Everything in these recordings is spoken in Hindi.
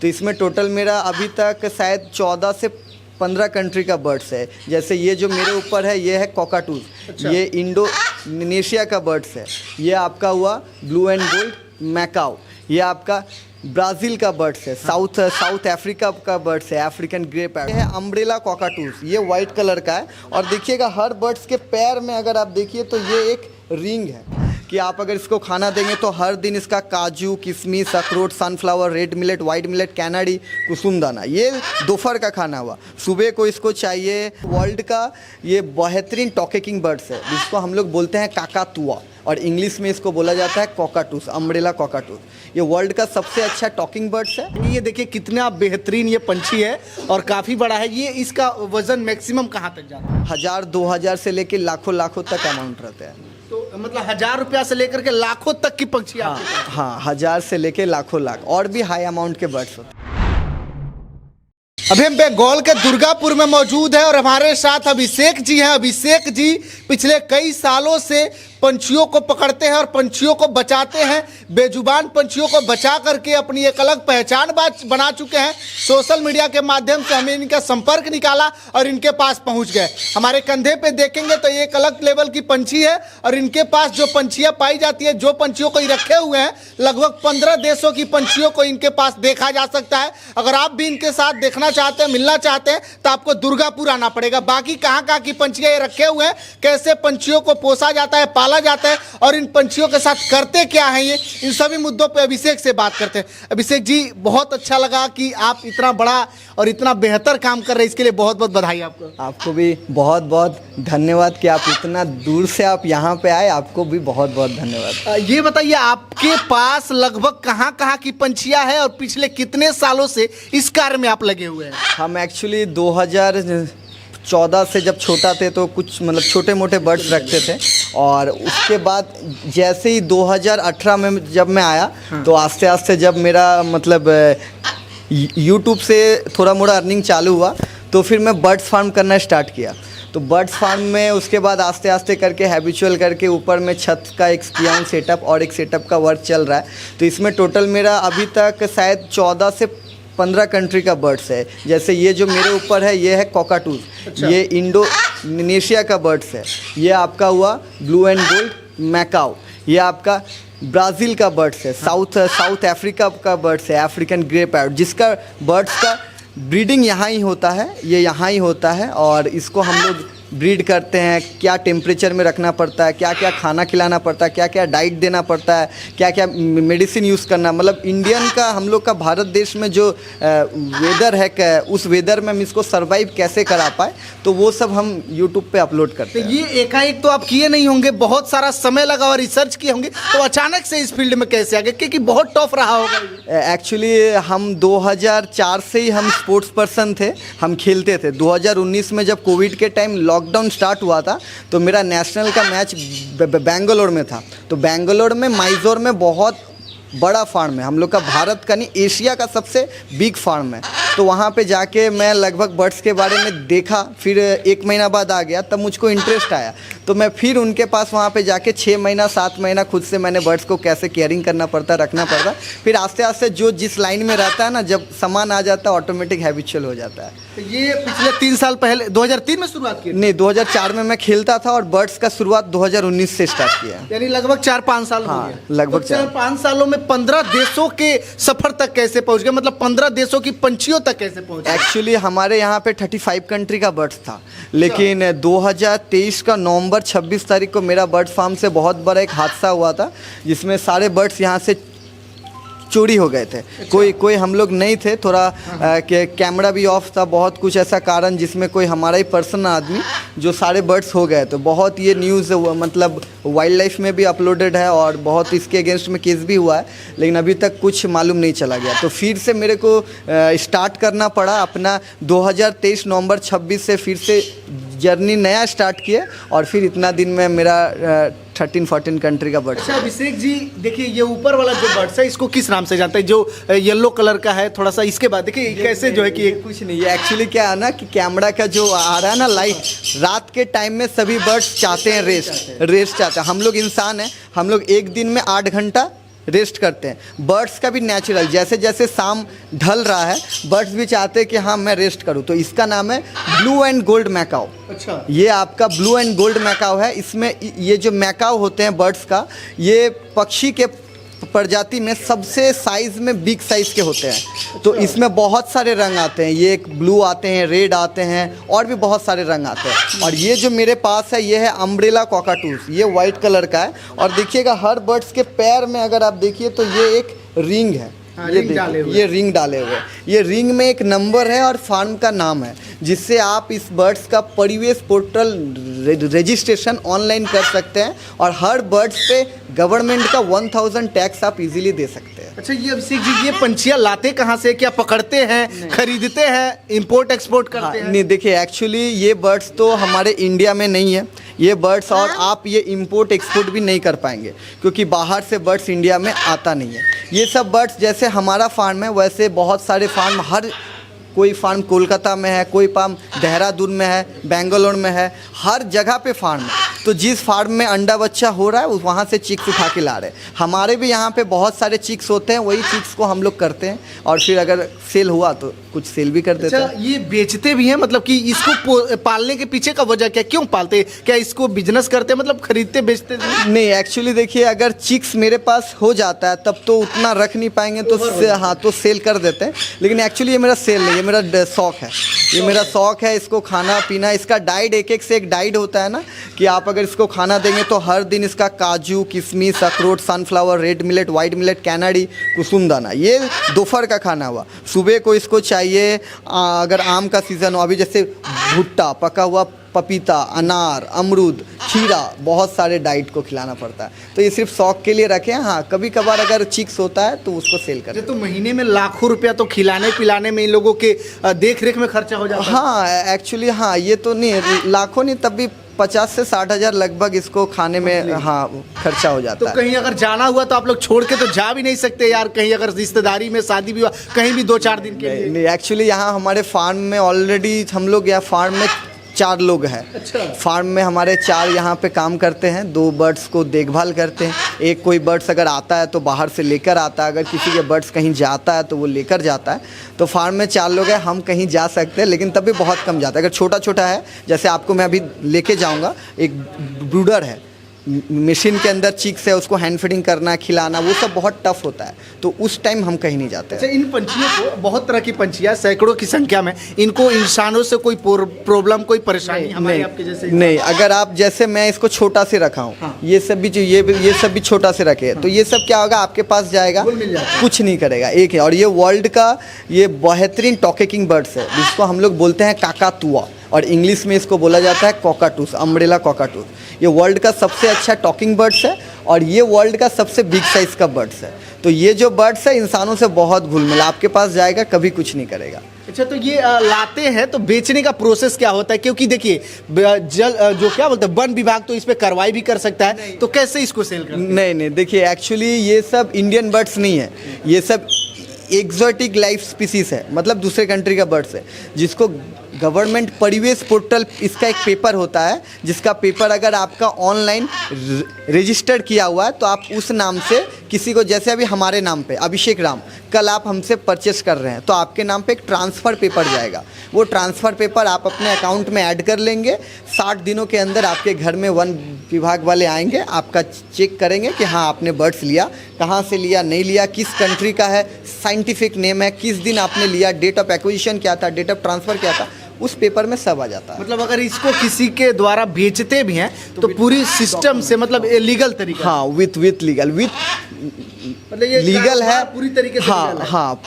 तो इसमें टोटल मेरा अभी तक शायद 14 से 15 कंट्री का बर्ड्स है। जैसे ये जो मेरे ऊपर है ये है कॉकाटूज। अच्छा। ये इंडोनेशिया का बर्ड्स है। ये आपका हुआ ब्लू एंड गोल्ड मैकाओ। ये आपका ब्राज़ील का बर्ड्स है। साउथ अफ्रीका का बर्ड्स है, अफ्रीकन ग्रे पैरट है। अम्ब्रेला कॉकाटूज, ये वाइट कलर का है। और देखिएगा हर बर्ड्स के पैर में अगर आप देखिए तो ये एक रिंग है कि आप अगर इसको खाना देंगे तो हर दिन इसका काजू, किशमिश, अखरोट, sunflower, red millet, white millet, कैनाडी, कुसुम दाना, ये दोपहर का खाना हुआ। सुबह को इसको चाहिए। वर्ल्ड का ये बेहतरीन टॉकिंग बर्ड्स है जिसको हम लोग बोलते हैं काकातुआ, और इंग्लिश में इसको बोला जाता है कॉकाटूस, अम्ब्रेला कॉकाटूस। ये वर्ल्ड का सबसे अच्छा टॉकिंग बर्ड्स है। ये देखिए कितना बेहतरीन ये पंछी है और काफ़ी बड़ा है। ये इसका वजन मैक्सिमम कहाँ तक जाता है? 1000-2000 से लेके लाखों तक अमाउंट रहते हैं। तो मतलब 1000 रुपया से लेकर के लाखों तक की पंछी हाँ आपके पास? हाँ, 1000 से लेके लाखों लाख और भी हाई अमाउंट के बर्ड्स होते हैं। अभी हम बंगाल के दुर्गापुर में मौजूद है और हमारे साथ अभिषेक जी हैं। अभिषेक जी पिछले कई सालों से पंछियों को पकड़ते हैं और पंछियों को बचाते हैं। बेजुबान पंछियों को बचा करके अपनी एक अलग पहचान बना चुके हैं। सोशल मीडिया के माध्यम से हमें इनका संपर्क निकाला और इनके पास पहुंच गए। हमारे कंधे पे देखेंगे तो ये एक अलग लेवल की पंछी है और इनके पास जो पंछियां पाई जाती है, जो पंछियों को ये रखे हुए हैं, लगभग 15 देशों की पंछियों को इनके पास देखा जा सकता है। अगर आप भी इनके साथ देखना चाहते हैं, मिलना चाहते हैं, तो आपको दुर्गापुर आना पड़ेगा। बाकी कहाँ की पंछियां ये रखे हुए हैं, कैसे पंछियों को पोसा जाता है, पाला जाता है और इन पंछियों के साथ करते क्या है, ये इन सभी मुद्दों पे अभिषेक से बात करते हैं। अभिषेक जी, बहुत अच्छा लगा कि आप इतना बड़ा और इतना बेहतर काम कर रहे हैं, इसके लिए बहुत बहुत बधाई आपको। आपको भी बहुत बहुत धन्यवाद कि आप इतना दूर से आप यहाँ पे आए। आपको भी बहुत बहुत धन्यवाद। ये बताइए आपके पास लगभग कहाँ की पंछियां हैं और पिछले कितने सालों से इस कार्य में आप लगे हुए हैं? हम एक्चुअली 2014 से जब छोटा थे तो कुछ मतलब छोटे मोटे बर्ड्स रखते थे, और उसके बाद जैसे ही 2018 में जब मैं आया तो आस्ते आस्ते जब मेरा मतलब यूट्यूब से थोड़ा मोड़ा अर्निंग चालू हुआ तो फिर मैं बर्ड्स फार्म करना स्टार्ट किया। तो बर्ड्स फार्म में उसके बाद आस्ते आस्ते करके हैबिचुअल करके ऊपर में छत का एक किया हूँ सेटअप, और एक सेटअप का वर्क चल रहा है। तो इसमें टोटल मेरा अभी तक शायद 14 से 15 कंट्री का बर्ड्स है। जैसे ये जो मेरे ऊपर है ये है कॉकाटूज। अच्छा। ये इंडोनेशिया का बर्ड्स है। ये आपका हुआ ब्लू एंड गोल्ड मैकाओ। ये आपका ब्राज़ील का बर्ड्स है। साउथ अफ्रीका का बर्ड्स है, अफ्रीकन ग्रे पैरट, जिसका बर्ड्स का ब्रीडिंग यहाँ ही होता है, ये यहाँ ही होता है। और इसको हम लोग ब्रीड करते हैं, क्या टेम्परेचर में रखना पड़ता है, क्या क्या खाना खिलाना पड़ता है, क्या क्या डाइट देना पड़ता है, क्या क्या मेडिसिन यूज़ करना, मतलब इंडियन का हम लोग का भारत देश में जो वेदर है, उस वेदर में हम इसको सर्वाइव कैसे करा पाए, तो वो सब हम यूट्यूब पे अपलोड करते हैं। ये एकाएक तो आप किए नहीं होंगे, बहुत सारा समय लगा और रिसर्च किए होंगे, तो अचानक से इस फील्ड में कैसे आ गए? क्योंकि बहुत टफ रहा होगा। एक्चुअली हम 2004 से ही हम स्पोर्ट्स पर्सन थे, हम खेलते थे। 2019 में जब कोविड के टाइम लॉकडाउन स्टार्ट हुआ था तो मेरा नेशनल का मैच बेंगलोर में था। तो बेंगलोर में माइजोर में बहुत बड़ा फार्म है, हम लोग का भारत का नहीं एशिया का सबसे बिग फार्म है। तो वहाँ पे जाके मैं लगभग बर्ड्स के बारे में देखा, फिर 1 महीना बाद आ गया, तब मुझको इंटरेस्ट आया। तो मैं फिर उनके पास वहाँ पे जाके 6 महीना 7 महीना खुद से मैंने बर्ड्स को कैसे केयरिंग करना पड़ता, रखना पड़ता। फिर आस्ते आस्ते जो जिस लाइन में रहता है ना, जब सामान आ जाता है ऑटोमेटिक हैबिचुअल हो जाता है। तो ये पिछले 3 साल पहले 2003 में शुरुआत की? नहीं, 2004 में मैं खेलता था और बर्ड्स का शुरुआत 2019 से स्टार्ट किया। यानी लगभग 4-5 साल हो हाँ, गया। लगभग तो 4-5 सालों में 15 देशों के सफर तक कैसे पहुंच गए? मतलब 15 देशों की पंछियों तक कैसे पहुंचे? एक्चुअली हमारे यहाँ पे 35 कंट्री का बर्ड्स था, लेकिन 2023 का नवंबर 26 तारीख को मेरा बर्ड फार्म से बहुत बड़ा एक हादसा हुआ था, जिसमें सारे बर्ड्स यहाँ से चोरी हो गए थे। अच्छा। कोई हम लोग नहीं थे, थोड़ा कैमरा भी ऑफ था, बहुत कुछ ऐसा कारण जिसमें कोई हमारा ही पर्सन आदमी जो सारे बर्ड्स हो गए। तो बहुत ये न्यूज़ मतलब वाइल्ड लाइफ में भी अपलोडेड है और बहुत इसके अगेंस्ट में केस भी हुआ है, लेकिन अभी तक कुछ मालूम नहीं चला गया। तो फिर से मेरे को स्टार्ट करना पड़ा अपना 2023 नवंबर 26 से फिर से जर्नी नया स्टार्ट किया, और फिर इतना दिन में मेरा 13-14 कंट्री का बर्ड्स। अच्छा अभिषेक जी, देखिए ये ऊपर वाला जो बर्ड्स है इसको किस नाम से जानते हैं? जो येलो कलर का है थोड़ा सा, इसके बाद देखिए कैसे जो है कि कुछ नहीं, ये एक्चुअली क्या है ना कि कैमरा का जो आ रहा है ना लाइट, रात के टाइम में सभी बर्ड्स चाहते हैं रेस्ट चाहते हैं। हम लोग इंसान हैं, हम लोग एक दिन में 8 घंटा रेस्ट करते हैं। बर्ड्स का भी नेचुरल, जैसे जैसे शाम ढल रहा है बर्ड्स भी चाहते हैं कि हाँ मैं रेस्ट करूँ, तो इसका नाम है ब्लू एंड गोल्ड मैकाओ। अच्छा, ये आपका ब्लू एंड गोल्ड मैकाओ है। इसमें ये जो मैकाओ होते हैं बर्ड्स का, ये पक्षी के प्रजाति में सबसे साइज़ में बिग साइज़ के होते हैं। तो इसमें बहुत सारे रंग आते हैं, ये एक ब्लू आते हैं, रेड आते हैं और भी बहुत सारे रंग आते हैं। और ये जो मेरे पास है ये है अम्ब्रेला कॉकाटूस, ये वाइट कलर का है। और देखिएगा हर बर्ड्स के पैर में अगर आप देखिए तो ये एक रिंग है, ये देखिए ये रिंग डाले हुए हैं। ये रिंग में एक नंबर है और फार्म का नाम है, जिससे आप इस बर्ड्स का परिवेश पोर्टल रजिस्ट्रेशन ऑनलाइन कर सकते हैं और हर बर्ड्स पे गवर्नमेंट का 1000 टैक्स आप इजीली दे सकते हैं। अच्छा, ये अभिषेक जी ये पंछियाँ लाते कहाँ से? क्या पकड़ते हैं, खरीदते हैं, इंपोर्ट एक्सपोर्ट करते हैं? नहीं, देखिए एक्चुअली ये बर्ड्स तो हमारे इंडिया में नहीं है ये बर्ड्स, और आप ये इंपोर्ट एक्सपोर्ट भी नहीं कर पाएंगे क्योंकि बाहर से बर्ड्स इंडिया में आता नहीं है। ये सब बर्ड्स जैसे हमारा फार्म है वैसे बहुत सारे फार्म, हर कोई फार्म कोलकाता में है, कोई फार्म देहरादून में है, बेंगलोर में है, हर जगह पे फार्म है। तो जिस फार्म में अंडा बच्चा हो रहा है वहाँ से चिक्स उठा के ला रहे हैं। हमारे भी यहाँ पे बहुत सारे चिक्स होते हैं, वही चिक्स को हम लोग करते हैं और फिर अगर सेल हुआ तो कुछ सेल भी कर देते हैं। अच्छा, ये बेचते भी हैं? मतलब कि इसको पालने के पीछे का वजह क्या, क्यों पालते हैं? क्या इसको बिजनेस करते हैं, मतलब खरीदते बेचते नहीं, एक्चुअली देखिए अगर चिक्स मेरे पास हो जाता है तब तो उतना रख नहीं पाएंगे तो हाँ तो सेल कर देते हैं। लेकिन एक्चुअली ये मेरा सेल नहीं है, मेरा शौक है। ये मेरा शौक है, इसको खाना पीना, इसका डाइट एक से एक डाइट होता है ना कि आप अगर इसको खाना देंगे तो हर दिन इसका काजू, किशमिश, अखरोट, sunflower, red millet, white millet, कैनाडी, कुसुम दाना, ये दोपहर का खाना हुआ। सुबह को इसको चाहिए अगर आम का सीज़न हो, अभी जैसे भुट्टा, पका हुआ पपीता, अनार, अमरूद, खीरा, बहुत सारे डाइट को खिलाना पड़ता है। तो ये सिर्फ शौक के लिए रखें। हाँ, कभी कभार अगर चिक्स होता है तो उसको सेल करें। तो महीने में लाखों रुपया तो खिलाने पिलाने में इन लोगों के देख रेख में खर्चा हो जाता है। हाँ एक्चुअली हाँ, ये तो नहीं लाखों नहीं, तब भी 50 से 60 हज़ार लगभग इसको खाने में हाँ खर्चा हो जाता है। तो कहीं अगर जाना हुआ तो आप लोग छोड़ के तो जा भी नहीं सकते यार, कहीं अगर रिश्तेदारी में शादी भी हुआ कहीं भी 2-4 दिन के लिए? नहीं, एक्चुअली यहाँ हमारे फार्म में ऑलरेडी हम लोग यहाँ फार्म में 4 लोग हैं। अच्छा। फार्म में हमारे 4 यहाँ पे काम करते हैं, 2 बर्ड्स को देखभाल करते हैं। एक कोई बर्ड्स अगर आता है तो बाहर से लेकर आता है, अगर किसी के बर्ड्स कहीं जाता है तो वो लेकर जाता है। तो फार्म में 4 लोग हैं, हम कहीं जा सकते हैं लेकिन तब भी बहुत कम जाता है। अगर छोटा छोटा है, जैसे आपको मैं अभी लेके जाऊँगा, एक ब्रूडर है, मशीन के अंदर चिक्स है, उसको हैंड फीडिंग करना, खिलाना, वो सब बहुत टफ होता है, तो उस टाइम हम कहीं नहीं जाते। अच्छा, इन पंछियों को, बहुत तरह की पंछियाँ सैकड़ों की संख्या में, इनको इंसानों से कोई प्रॉब्लम, कोई परेशानी हमारे आपके जैसे? नहीं, अगर आप जैसे मैं इसको छोटा से रखा हूँ, हाँ। ये सब भी छोटा से रखे, तो ये सब क्या होगा, आपके पास जाएगा, कुछ नहीं करेगा, एक है। और ये वर्ल्ड का ये बेहतरीन टॉकिंग बर्ड्स है, जिसको हम लोग बोलते हैं काकातुआ, और इंग्लिश में इसको बोला जाता है कॉकाटूस, अम्ब्रेला कॉकाटूस। ये वर्ल्ड का सबसे अच्छा टॉकिंग बर्ड्स है और ये वर्ल्ड का सबसे बिग साइज़ का बर्ड्स है। तो ये जो बर्ड्स है इंसानों से बहुत घुल मिल, आपके पास जाएगा कभी कुछ नहीं करेगा। अच्छा, तो ये लाते हैं तो बेचने का प्रोसेस क्या होता है? क्योंकि देखिए जो क्या बोलते हैं वन विभाग तो इस पे कार्रवाई भी कर सकता है, तो कैसे इसको सेल करते हैं? नहीं, देखिए एक्चुअली ये सब इंडियन बर्ड्स नहीं है, ये सब एक्जॉटिक लाइफ स्पीसीज है, मतलब दूसरे कंट्री का बर्ड्स है, जिसको गवर्नमेंट परिवेश पोर्टल, इसका एक पेपर होता है, जिसका पेपर अगर आपका ऑनलाइन रजिस्टर्ड किया हुआ है तो आप उस नाम से किसी को, जैसे अभी हमारे नाम पे अभिषेक राम, कल आप हमसे परचेस कर रहे हैं तो आपके नाम पे एक ट्रांसफ़र पेपर जाएगा। वो ट्रांसफ़र पेपर आप अपने अकाउंट में ऐड कर लेंगे, 60 दिनों के अंदर आपके घर में वन विभाग वाले आएंगे, आपका चेक करेंगे कि हाँ आपने बर्ड्स लिया, कहाँ से लिया, नहीं लिया, किस कंट्री का है, साइंटिफिक नेम है, किस दिन आपने लिया, डेट ऑफ एक्विजिशन क्या था, डेट ऑफ ट्रांसफ़र क्या था, उस पेपर में सब आ जाता है। मतलब अगर इसको किसी के द्वारा बेचते भी हैं तो पूरी सिस्टम से, मतलब लीगल तरीका? हाँ, विथ लीगल, मतलब ये लीगल है पूरी तरीके से? हाँ हाँ,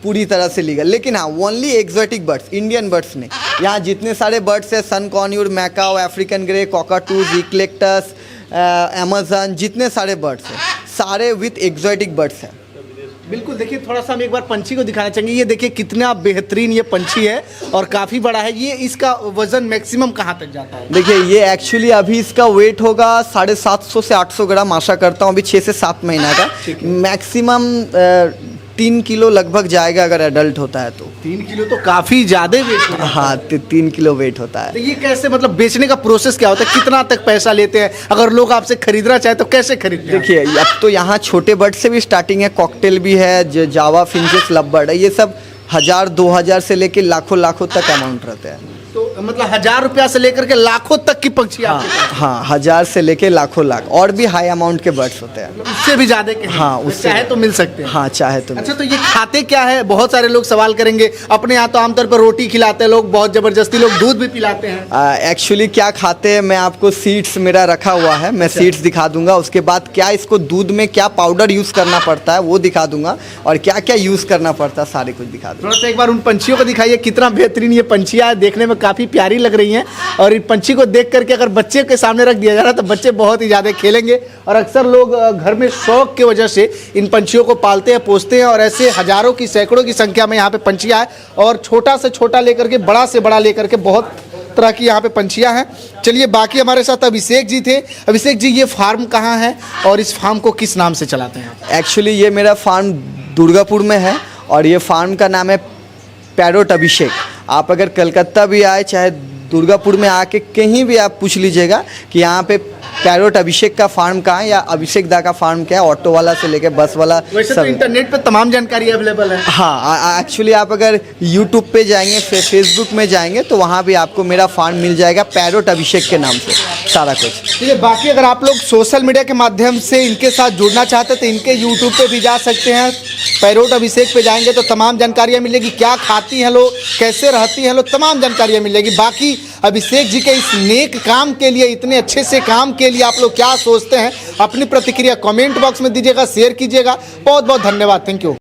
पूरी तरह से लीगल। लेकिन हाँ, only exotic birds, Indian birds नहीं। यहाँ जितने सारे बर्ड्स हैं, सन conure, Macau, African grey, कॉकाटूस, eclectus, Amazon, जितने सारे बर्ड्स हैं सारे विथ एक्जॉटिक बर्ड्स हैं। बिल्कुल, देखिए थोड़ा सा हम एक बार पंछी को दिखाना चाहेंगे। ये देखिए कितना बेहतरीन ये पंछी है और काफ़ी बड़ा है। ये इसका वजन मैक्सिमम कहाँ तक जाता है? देखिए ये एक्चुअली अभी इसका वेट होगा 750 से 800 ग्राम, आशा करता हूँ अभी 6 से 7 महीना का। मैक्सिमम 3 किलो लगभग जाएगा अगर एडल्ट होता है तो। 3 किलो तो काफी ज्यादा वेट है। हाँ 3 किलो वेट होता है। तो ये कैसे, मतलब बेचने का प्रोसेस क्या होता है, कितना तक पैसा लेते हैं, अगर लोग आपसे खरीदना चाहे तो कैसे खरीदते हैं? देखिए अब तो यहाँ छोटे बर्ड से भी स्टार्टिंग है, कॉकटेल भी है, जावा फिंचेस लव बर्ड है, ये सब 1000-2000 से लेके लाखों तक अमाउंट रहते हैं। तो मतलब 1000 रुपया से लेकर के लाखों तक की पंछी हाँ आपके पास? हाँ 1000 से लेके लाख और भी हाई अमाउंट के बर्ड्स होते हैं। उससे भी ज्यादा के हैं? हाँ, तो उससे चाहे तो मिल सकते हैं। हाँ चाहे तो। अच्छा, तो ये खाते क्या है? बहुत सारे लोग सवाल करेंगे। अपने यहाँ तो आमतौर पर रोटी खिलाते हैं लोग, बहुत जबरदस्ती लोग दूध भी पिलाते हैं। एक्चुअली क्या खाते हैं, मैं आपको सीड्स मेरा रखा हुआ है, मैं सीड्स दिखा दूंगा। उसके बाद क्या इसको दूध में क्या पाउडर यूज़ करना पड़ता है वो दिखा दूंगा, और क्या क्या यूज़ करना पड़ता है सारे कुछ दिखा दूंगा। थोड़ा सा एक बार उन पंछियों को दिखाइए, कितना बेहतरीन ये पंछियाँ देखने में काफ़ी प्यारी लग रही हैं। और इस पंछी को देख करके अगर बच्चे के सामने रख दिया जा रहा है तो बच्चे बहुत ही ज़्यादा खेलेंगे। और अक्सर लोग घर में शौक की वजह से इन पंछियों को पालते हैं, पोसते हैं। और ऐसे हज़ारों की, सैकड़ों की संख्या में यहाँ पे पंछियाँ हैं, और छोटा से छोटा लेकर के बड़ा से बड़ा लेकर के बहुत तरह की यहाँ पे पंछियाँ हैं। चलिए, बाकी हमारे साथ अभिषेक जी थे। अभिषेक जी, ये फार्म कहाँ है और इस फार्म को किस नाम से चलाते हैं? एक्चुअली ये मेरा फार्म दुर्गापुर में है, और ये फार्म का नाम है पैरोट अभिषेक। आप अगर कलकत्ता भी आए, चाहे दुर्गापुर में आके कहीं भी आप पूछ लीजिएगा कि यहाँ पे पैरोट अभिषेक का फार्म कहाँ है या अभिषेक दा का फार्म क्या है, ऑटो वाला से लेके बस वाला वैसे तो इंटरनेट पे तमाम जानकारी अवेलेबल है। हाँ एक्चुअली आप अगर यूट्यूब पे जाएंगे, फेसबुक में जाएंगे तो वहाँ भी आपको मेरा फार्म मिल जाएगा पैरोट अभिषेक के नाम से, सारा कुछ। ठीक है, बाकी अगर आप लोग सोशल मीडिया के माध्यम से इनके साथ जुड़ना चाहते हैं तो इनके यूट्यूब पे भी जा सकते हैं। पैरोट अभिषेक पे जाएंगे तो तमाम जानकारियाँ मिलेगी, क्या खाती हैं लोग, कैसे रहती हैं लोग, तमाम जानकारियाँ मिलेगी। बाकी अभिषेक जी के इस नेक काम के लिए, इतने अच्छे से काम के लिए आप लोग क्या सोचते हैं, अपनी प्रतिक्रिया कमेंट बॉक्स में दीजिएगा, शेयर कीजिएगा। बहुत बहुत धन्यवाद, थैंक यू।